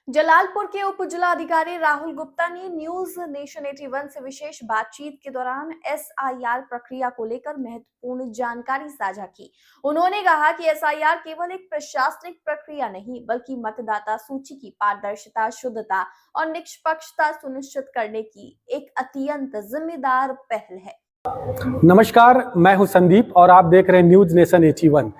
जलालपुर के उप जिलाधिकारी राहुल गुप्ता ने न्यूज नेशन 81 से विशेष बातचीत के दौरान एसआईआर प्रक्रिया को लेकर महत्वपूर्ण जानकारी साझा की। उन्होंने कहा कि एसआईआर केवल एक प्रशासनिक प्रक्रिया नहीं, बल्कि मतदाता सूची की पारदर्शिता, शुद्धता और निष्पक्षता सुनिश्चित करने की एक अत्यंत जिम्मेदार पहल है। नमस्कार, मैं हूं संदीप और आप देख रहे हैं न्यूज नेशन 81।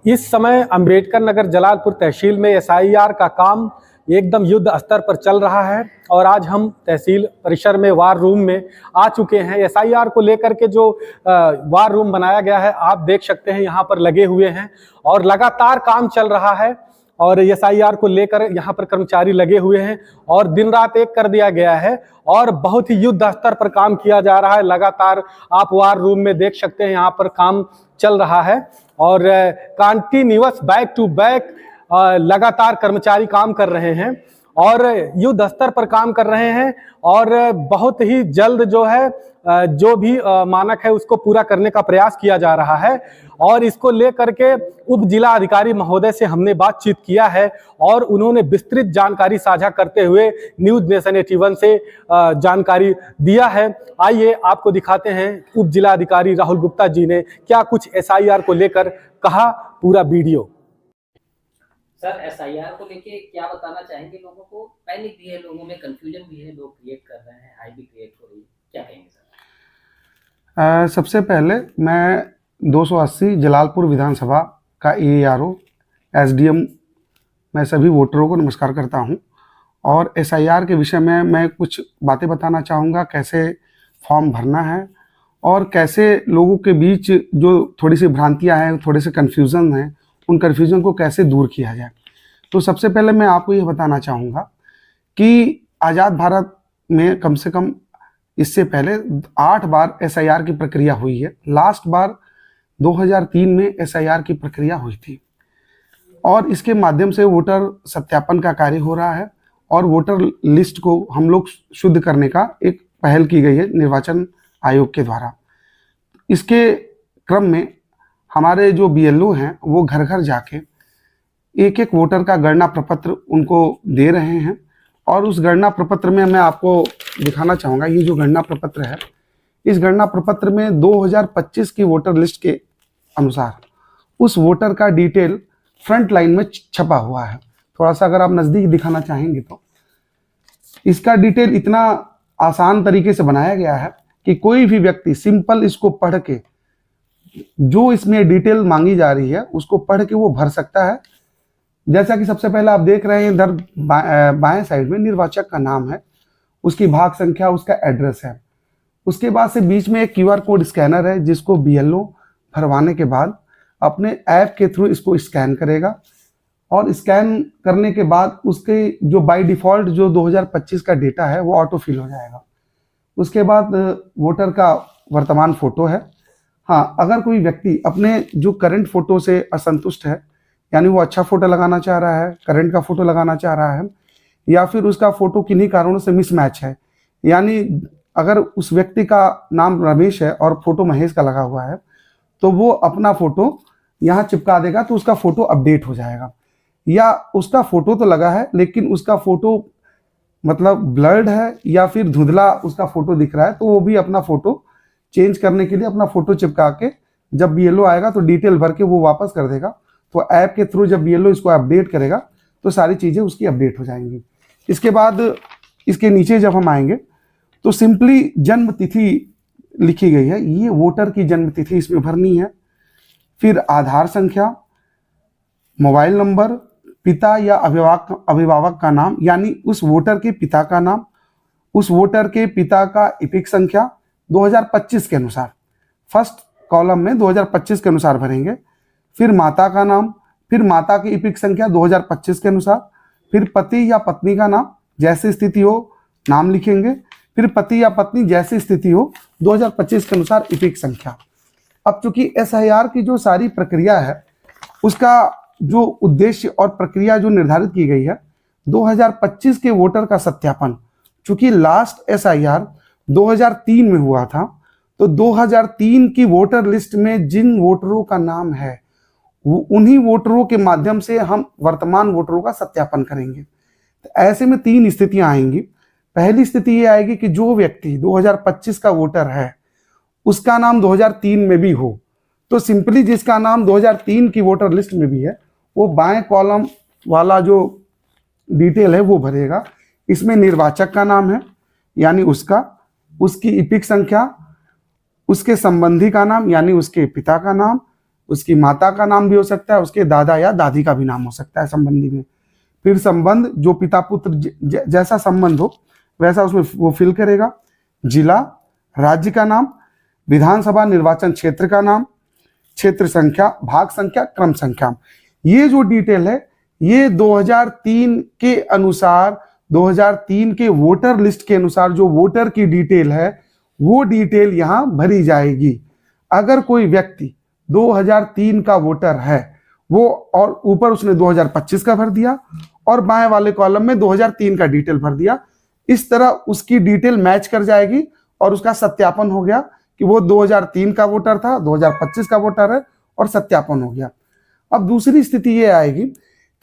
इस समय अंबेडकर नगर जलालपुर तहसील में एसआईआर का काम एकदम युद्ध स्तर पर चल रहा है और आज हम तहसील परिसर में वार रूम में आ चुके हैं। एसआईआर को लेकर के जो वार रूम बनाया गया है, आप देख सकते हैं यहाँ पर लगे हुए हैं और लगातार काम चल रहा है और एसआईआर को लेकर यहाँ पर कर्मचारी लगे हुए हैं और दिन रात एक कर दिया गया है और बहुत ही युद्ध स्तर पर काम किया जा रहा है। लगातार आप वार रूम में देख सकते हैं, यहाँ पर काम चल रहा है और कंटिन्यूअस बैक टू बैक लगातार कर्मचारी काम कर रहे हैं और युद्ध स्तर पर काम कर रहे हैं और बहुत ही जल्द जो है जो भी मानक है उसको पूरा करने का प्रयास किया जा रहा है। और इसको लेकर के उप जिला अधिकारी महोदय से हमने बातचीत किया है और उन्होंने विस्तृत जानकारी साझा करते हुए न्यूज नेशन 81 से जानकारी दिया है। आइए आपको दिखाते हैं उप जिला अधिकारी राहुल गुप्ता जी ने क्या कुछ एसआईआर को लेकर कहा, पूरा वीडियो। सर, एसआईआर को लेके क्या बताना चाहेंगे लोगों को? पैनिक भी है, लोगों में कंफ्यूजन भी है, लोग क्रिएट कर रहे हैं, हाई भी क्रिएट हो रही है, क्या कहेंगे सर? सबसे पहले मैं 280 जलालपुर विधानसभा का एआरओ एसडीएम मैं सभी वोटरों को नमस्कार करता हूं और एसआईआर के विषय में मैं कुछ बातें बताना चाहूँगा, कैसे फॉर्म भरना है और कैसे लोगों के बीच जो थोड़ी सी भ्रांतियां हैं, थोड़े से कन्फ्यूज़न हैं, उन कन्फ्यूज़न को कैसे दूर किया जाए। तो सबसे पहले मैं आपको यह बताना चाहूँगा कि आज़ाद भारत में कम से कम इससे पहले 8 बार एसआईआर की प्रक्रिया हुई है। लास्ट बार 2003 में एसआईआर की प्रक्रिया हुई थी और इसके माध्यम से वोटर सत्यापन का कार्य हो रहा है और वोटर लिस्ट को हम लोग शुद्ध करने का एक पहल की गई है निर्वाचन आयोग के द्वारा। इसके क्रम में हमारे जो बीएलओ हैं वो घर घर जाके एक एक वोटर का गणना प्रपत्र उनको दे रहे हैं और उस गणना प्रपत्र में मैं आपको दिखाना चाहूँगा। ये जो गणना प्रपत्र है, इस गणना प्रपत्र में 2025 की वोटर लिस्ट के अनुसार उस वोटर का डिटेल फ्रंट लाइन में छपा हुआ है। थोड़ा सा अगर आप नज़दीक दिखाना चाहेंगे तो इसका डिटेल इतना आसान तरीके से बनाया गया है कि कोई भी व्यक्ति सिंपल इसको पढ़ के जो इसमें डिटेल मांगी जा रही है उसको पढ़ के वो भर सकता है। जैसा कि सबसे पहले आप देख रहे हैं इधर बाएं साइड में निर्वाचक का नाम है, उसकी भाग संख्या, उसका एड्रेस है। उसके बाद से बीच में एक क्यूआर कोड स्कैनर है जिसको बीएलओ भरवाने के बाद अपने ऐप के थ्रू इसको स्कैन करेगा और स्कैन करने के बाद उसके जो बाय डिफ़ॉल्ट जो 2025 का डेटा है वो ऑटो फिल हो जाएगा। उसके बाद वोटर का वर्तमान फ़ोटो है। हाँ, अगर कोई व्यक्ति अपने जो करंट फ़ोटो से असंतुष्ट है, यानी वो अच्छा फ़ोटो लगाना चाह रहा है, करंट का फ़ोटो लगाना चाह रहा है या फिर उसका फ़ोटो किन्हीं कारणों से मिसमैच है, यानी अगर उस व्यक्ति का नाम रमेश है और फ़ोटो महेश का लगा हुआ है तो वो अपना फ़ोटो यहाँ चिपका देगा तो उसका फ़ोटो अपडेट हो जाएगा। या उसका फ़ोटो तो लगा है लेकिन उसका फ़ोटो मतलब ब्लर्ड है या फिर धुंधला उसका फ़ोटो दिख रहा है तो वो भी अपना फ़ोटो चेंज करने के लिए अपना फ़ोटो चिपका के जब बीएलओ आएगा तो डिटेल भर के वो वापस कर देगा। तो ऐप के थ्रू जब बीएलओ इसको अपडेट करेगा तो सारी चीज़ें उसकी अपडेट हो जाएंगी। इसके बाद इसके नीचे जब हम आएंगे तो सिंपली जन्म तिथि लिखी गई है, ये वोटर की जन्म तिथि इसमें भरनी है। फिर आधार संख्या, मोबाइल नंबर, पिता या अभिभावक का नाम यानी उस वोटर के पिता का नाम, उस वोटर के पिता का इपिक संख्या 2025 के अनुसार, फर्स्ट कॉलम में 2025 के अनुसार भरेंगे। फिर माता का नाम, फिर माता की इपिक संख्या 2025 के अनुसार, फिर पति या पत्नी का नाम जैसी स्थिति हो नाम लिखेंगे, फिर पति या पत्नी जैसी स्थिति हो 2025 के अनुसार इपिक संख्या। अब चूंकि एसआईआर की जो सारी प्रक्रिया है उसका जो उद्देश्य और प्रक्रिया जो निर्धारित की गई है 2025 के वोटर का सत्यापन, चूंकि लास्ट एसआईआर 2003 में हुआ था तो 2003 की वोटर लिस्ट में जिन वोटरों का नाम है वो उन्हीं वोटरों के माध्यम से हम वर्तमान वोटरों का सत्यापन करेंगे। तो ऐसे में 3 स्थितियां आएंगी। पहली स्थिति ये आएगी कि जो व्यक्ति 2025 का वोटर है उसका नाम 2003 में भी हो, तो सिंपली जिसका नाम 2003 की वोटर लिस्ट में भी है वो बाएं कॉलम वाला जो डिटेल है वो भरेगा। इसमें निर्वाचक का नाम है यानी उसका, उसकी इपिक संख्या, उसके संबंधी का नाम यानी उसके पिता का नाम, उसकी माता का नाम भी हो सकता है, उसके दादा या दादी का भी नाम हो सकता है संबंधी में। फिर संबंध जो पिता पुत्र जैसा संबंध हो वैसा उसमें वो फिल करेगा। जिला, राज्य का नाम, विधानसभा निर्वाचन क्षेत्र का नाम, क्षेत्र संख्या, भाग संख्या, क्रम संख्या। ये जो डिटेल है ये 2003 के अनुसार, 2003 के वोटर लिस्ट के अनुसार जो वोटर की डिटेल है वो डिटेल यहां भरी जाएगी। अगर कोई व्यक्ति 2003 का वोटर है वो और ऊपर उसने 2025 का भर दिया और बाएं वाले कॉलम में 2003 का डिटेल भर दिया, इस तरह उसकी डिटेल मैच कर जाएगी और उसका सत्यापन हो गया कि वो 2003 का वोटर था, 2025 का वोटर है और सत्यापन हो गया। अब दूसरी स्थिति ये आएगी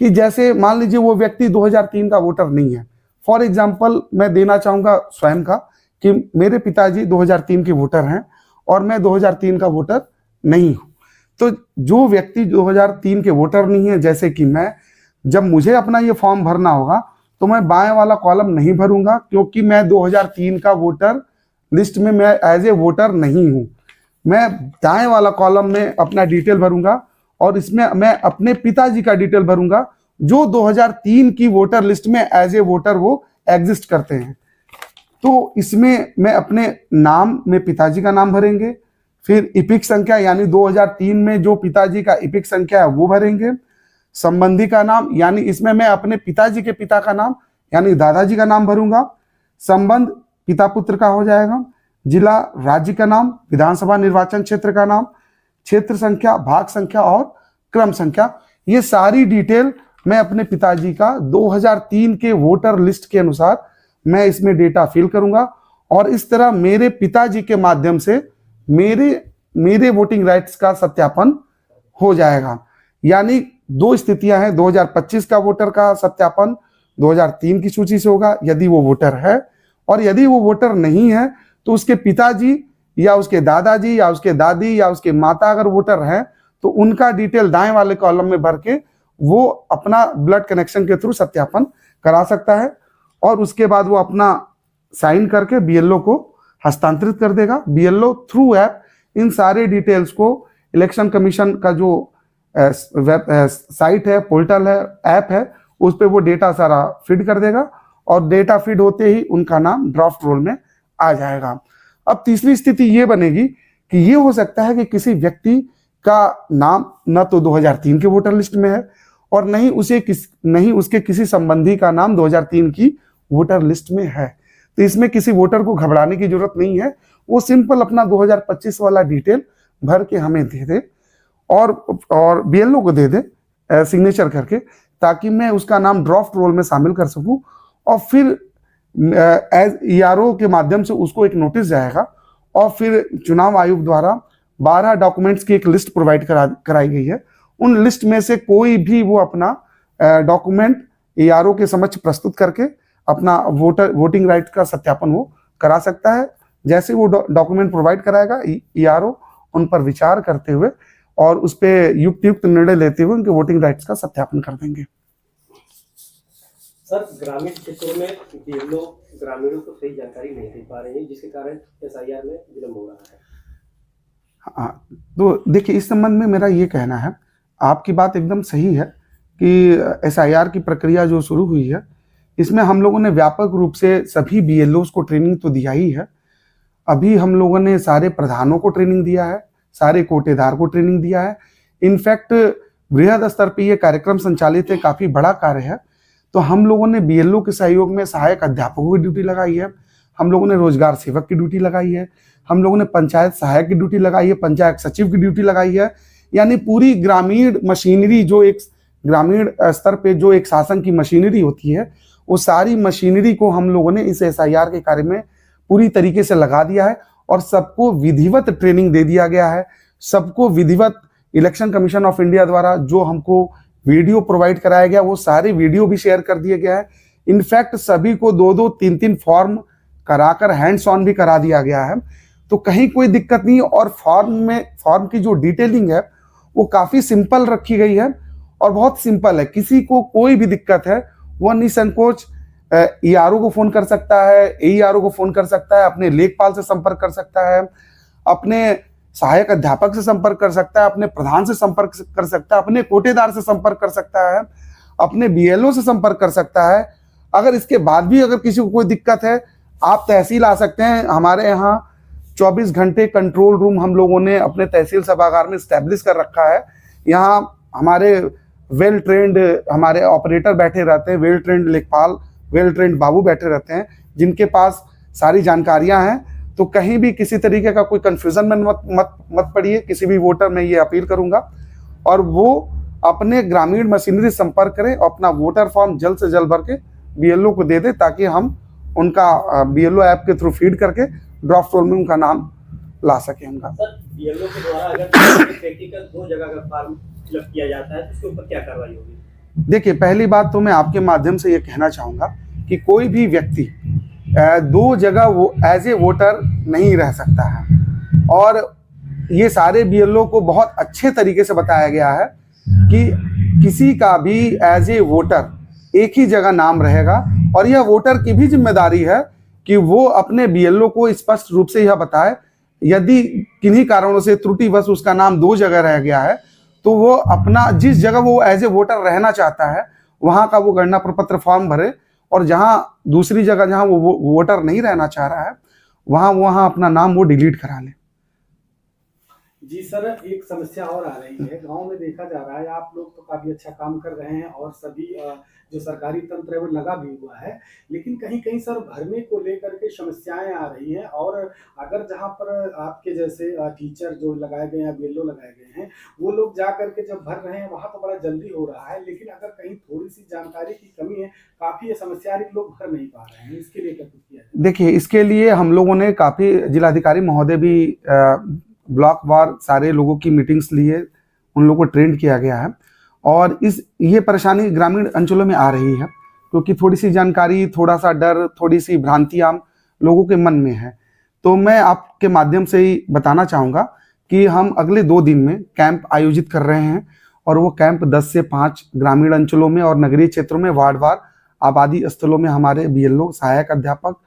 कि जैसे मान लीजिए वो व्यक्ति 2003 का वोटर नहीं है। फॉर एग्जाम्पल मैं देना चाहूंगा स्वयं का कि मेरे पिताजी 2003 के वोटर हैं और मैं 2003 का वोटर नहीं हूं। तो जो व्यक्ति 2003 के वोटर नहीं है, जैसे कि मैं, जब मुझे अपना ये फॉर्म भरना होगा तो मैं बाएं वाला कॉलम नहीं भरूंगा क्योंकि मैं 2003 का वोटर लिस्ट में मैं एज ए वोटर नहीं हूं। मैं दाएं वाला कॉलम में अपना डिटेल भरूंगा और इसमें मैं अपने पिताजी का डिटेल भरूंगा जो 2003 की वोटर लिस्ट में एज ए वोटर वो एग्जिस्ट करते हैं। तो इसमें मैं अपने नाम में पिताजी का नाम भरेंगे, फिर इपिक संख्या यानी 2003 में जो पिताजी का इपिक संख्या है वो भरेंगे, संबंधी का नाम यानी इसमें मैं अपने पिताजी के पिता का नाम यानी दादाजी का नाम भरूंगा, संबंध पिता पुत्र का हो जाएगा, जिला राज्य का नाम, विधानसभा निर्वाचन क्षेत्र का नाम, क्षेत्र संख्या, भाग संख्या और क्रम संख्या। ये सारी डिटेल मैं अपने पिताजी का 2003 के वोटर लिस्ट के अनुसार मैं इसमें डेटा फिल करूंगा और इस तरह मेरे पिताजी के माध्यम से मेरे वोटिंग राइट्स का सत्यापन हो जाएगा। यानी 2 स्थितियां हैं, 2025 का वोटर का सत्यापन 2003 की सूची से होगा यदि वो वोटर है, और यदि वो वोटर नहीं है तो उसके पिताजी या उसके दादाजी या उसके दादी या उसके माता अगर वोटर है तो उनका डिटेल दाएं वाले कॉलम में भर के वो अपना ब्लड कनेक्शन के थ्रू सत्यापन करा सकता है और उसके बाद वो अपना साइन करके बीएलओ को हस्तांतरित कर देगा। बीएलओ थ्रू ऐप इन सारे डिटेल्स को इलेक्शन कमीशन का जो साइट है, पोर्टल है, ऐप है, उस पर वो डेटा सारा फीड कर देगा और डेटा फीड होते ही उनका नाम ड्राफ्ट रोल में आ जाएगा। अब तीसरी स्थिति ये बनेगी कि ये हो सकता है कि किसी व्यक्ति का नाम न तो 2003 के वोटर लिस्ट में है और नहीं उसके किसी संबंधी का नाम 2003 की वोटर लिस्ट में है। तो इसमें किसी वोटर को घबराने की जरूरत नहीं है, वो सिंपल अपना 2025 वाला डिटेल भर के हमें दे दे और बीएलओ को दे दे सिग्नेचर करके, ताकि मैं उसका नाम ड्राफ्ट रोल में शामिल कर सकूं और फिर एज ईआरओ के माध्यम से उसको एक नोटिस जाएगा और फिर चुनाव आयोग द्वारा 12 डॉक्यूमेंट्स की एक लिस्ट प्रोवाइड कराई गई है। उन लिस्ट में से कोई भी वो अपना डॉक्यूमेंट ईआरओ के समक्ष प्रस्तुत करके अपना वोटिंग राइट का सत्यापन वो करा सकता है। जैसे वो डॉक्यूमेंट प्रोवाइड कराएगा ईआरओ उन पर विचार करते हुए और उस पर युक्त निर्णय लेते हुए उनके वोटिंग राइट्स का सत्यापन कर देंगे। सर, ग्रामीण क्षेत्रों में बीएलओ ग्रामीणों को सही जानकारी नहीं दे पा रहे हैं जिसके कारण एसआईआर में विलंब हो रहा है। हाँ, तो देखिए इस संबंध में मेरा ये कहना है, आपकी बात एकदम सही है कि एसआईआर की प्रक्रिया जो शुरू हुई है इसमें हम लोगों ने व्यापक रूप से सभी बीएलओस को ट्रेनिंग तो दिया ही है। अभी हम लोगों ने सारे प्रधानों को ट्रेनिंग दिया है, सारे कोटेदार को ट्रेनिंग दिया है। इनफैक्ट बृहद स्तर पर यह कार्यक्रम संचालित है, काफी बड़ा कार्य है। तो हम लोगों ने बीएलओ के सहयोग में सहायक अध्यापकों की ड्यूटी लगाई है, हम लोगों ने रोजगार सेवक की ड्यूटी लगाई है, हम लोगों ने पंचायत सहायक की ड्यूटी लगाई है, पंचायत सचिव की ड्यूटी लगाई है। यानी पूरी ग्रामीण मशीनरी, जो एक ग्रामीण स्तर पे जो एक शासन की मशीनरी होती है, वो सारी मशीनरी को हम लोगों ने इस एसआईआर के कार्य में पूरी तरीके से लगा दिया है और सबको विधिवत ट्रेनिंग दे दिया गया है। सबको विधिवत इलेक्शन कमीशन ऑफ इंडिया द्वारा जो हमको वीडियो प्रोवाइड कराया गया वो सारे वीडियो भी शेयर कर दिए गया है। इनफैक्ट सभी को 2-2, 3-3 फॉर्म कराकर हैंड्स ऑन भी करा दिया गया है, तो कहीं कोई दिक्कत नहीं। और फॉर्म की जो डिटेलिंग है वो काफ़ी सिंपल रखी गई है और बहुत सिंपल है। किसी को कोई भी दिक्कत है वो निसंकोच ERO को फ़ोन कर सकता है, AERO को फ़ोन कर सकता है, अपने लेखपाल से संपर्क कर सकता है, अपने सहायक अध्यापक से संपर्क कर सकता है, अपने प्रधान से संपर्क कर सकता है, अपने कोटेदार से संपर्क कर सकता है, अपने BLO से संपर्क कर सकता है। अगर इसके बाद भी अगर किसी को कोई दिक्कत है, आप तहसील आ सकते हैं। हमारे यहाँ 24 घंटे कंट्रोल रूम हम लोगों ने अपने तहसील सभागार में स्टैब्लिश कर रखा है। यहाँ हमारे वेल ट्रेंड हमारे ऑपरेटर बैठे रहते हैं, वेल ट्रेंड लेखपाल, वेल ट्रेंड बाबू बैठे रहते हैं, जिनके पास सारी जानकारियां हैं। तो कहीं भी किसी तरीके का कोई कंफ्यूजन में मत पड़िए। किसी भी वोटर में ये अपील करूंगा और वो अपने ग्रामीण मशीनरी से संपर्क करें और अपना वोटर फॉर्म जल्द से जल्द भर के BLO को दे दे, ताकि हम उनका BLO ऐप के थ्रू फीड करके ड्राफ्ट रोल में उनका नाम ला सके उनका। सर, BLO के द्वारा अगर प्रैक्टिकल 2 जगह का फॉर्म फिलअप किया जाता है तो उसके ऊपर क्या कार्रवाई होगी? देखिए, पहली बात तो मैं आपके माध्यम से ये कहना चाहूँगा कि कोई भी व्यक्ति 2 जगह वो एज ए वोटर नहीं रह सकता है। और ये सारे BLO को बहुत अच्छे तरीके से बताया गया है कि किसी का भी एज ए वोटर एक ही जगह नाम रहेगा, और यह वोटर की भी जिम्मेदारी है कि वो अपने BLO को स्पष्ट रूप से यह बताए। यदि किन्हीं कारणों से त्रुटिवश उसका नाम 2 जगह रह गया है, तो वो अपना जिस जगह वो एज ए वोटर रहना चाहता है वहाँ का वो गणना प्रपत्र फॉर्म भरे, और जहाँ दूसरी जगह जहाँ वो वोटर नहीं रहना चाह रहा है वहाँ अपना नाम वो डिलीट करा ले। जी सर, एक समस्या और आ रही है। गांव में देखा जा रहा है, आप लोग तो काफी अच्छा काम कर रहे हैं और सभी जो सरकारी तंत्र है वो लगा भी हुआ है, लेकिन कहीं कहीं सर भरने को लेकर के समस्याएं आ रही हैं। और अगर जहां पर आपके जैसे टीचर जो लगाए गए हैं, BLO लगाए गए हैं, वो लोग जा करके जब भर रहे हैं वहां तो बड़ा जल्दी हो रहा है, लेकिन अगर कहीं थोड़ी सी जानकारी की कमी है, काफी ये समस्या है, लोग भर नहीं पा रहे हैं। इसके लिए क्या कुछ किया जाए? देखिए, इसके लिए हम लोगों ने काफी जिलाधिकारी महोदय भी ब्लॉक वार सारे लोगों की मीटिंग्स लिए, उन लोगों को ट्रेंड किया गया है। और ये परेशानी ग्रामीण अंचलों में आ रही है क्योंकि थोड़ी सी जानकारी, थोड़ा सा डर, थोड़ी सी भ्रांतियां लोगों के मन में है। तो मैं आपके माध्यम से ही बताना चाहूँगा कि हम अगले 2 दिन में कैंप आयोजित कर रहे हैं, और वो कैंप 10 से 5 ग्रामीण अंचलों में और नगरीय क्षेत्रों में वार्डवार आबादी स्थलों में हमारे BLO, सहायक अध्यापक,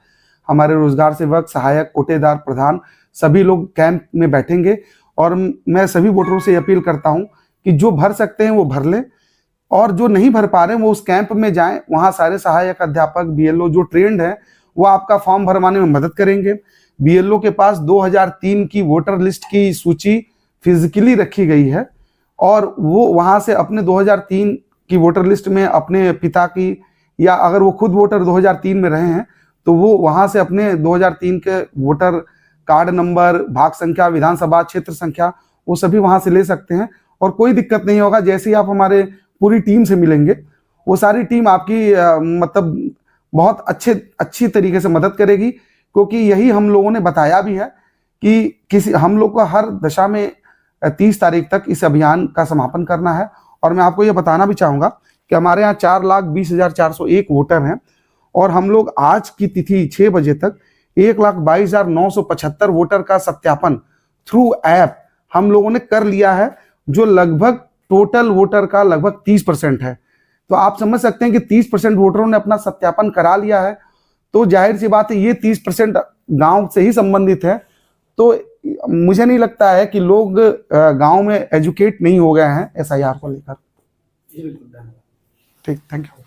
हमारे रोजगार सेवक, सहायक, कोटेदार, प्रधान सभी लोग कैंप में बैठेंगे। और मैं सभी वोटरों से अपील करता हूं कि जो भर सकते हैं वो भर लें, और जो नहीं भर पा रहे हैं वो उस कैंप में जाएं। वहां सारे सहायक अध्यापक, BLO जो ट्रेंड है वो आपका फॉर्म भरवाने में मदद करेंगे। BLO के पास 2003 की वोटर लिस्ट की सूची फिजिकली रखी गई है, और वो वहां से अपने 2003 की वोटर लिस्ट में अपने पिता की, या अगर वो खुद वोटर 2003 में रहे हैं तो वो वहां से अपने 2003 के वोटर कार्ड नंबर, भाग संख्या, विधानसभा क्षेत्र संख्या, वो सभी वहां से ले सकते हैं और कोई दिक्कत नहीं होगा। जैसे ही आप हमारे पूरी टीम से मिलेंगे, वो सारी टीम आपकी मतलब बहुत अच्छी तरीके से मदद करेगी, क्योंकि यही हम लोगों ने बताया भी है कि हम लोग को हर दशा में 30 तारीख तक इस अभियान का समापन करना है। और मैं आपको ये बताना भी चाहूँगा कि हमारे यहाँ 4,20,401 वोटर हैं, और हम लोग आज की तिथि 6 बजे तक 1,22,975 वोटर का सत्यापन थ्रू ऐप हम लोगों ने कर लिया है, जो लगभग टोटल वोटर का लगभग 30% है। तो आप समझ सकते हैं कि 30% वोटरों ने अपना सत्यापन करा लिया है। तो जाहिर सी बात है ये 30% गांव से ही संबंधित है। तो मुझे नहीं लगता है कि लोग गांव में एजुकेट नहीं हो गए हैं SIR को लेकर। ठीक, थैंक यू।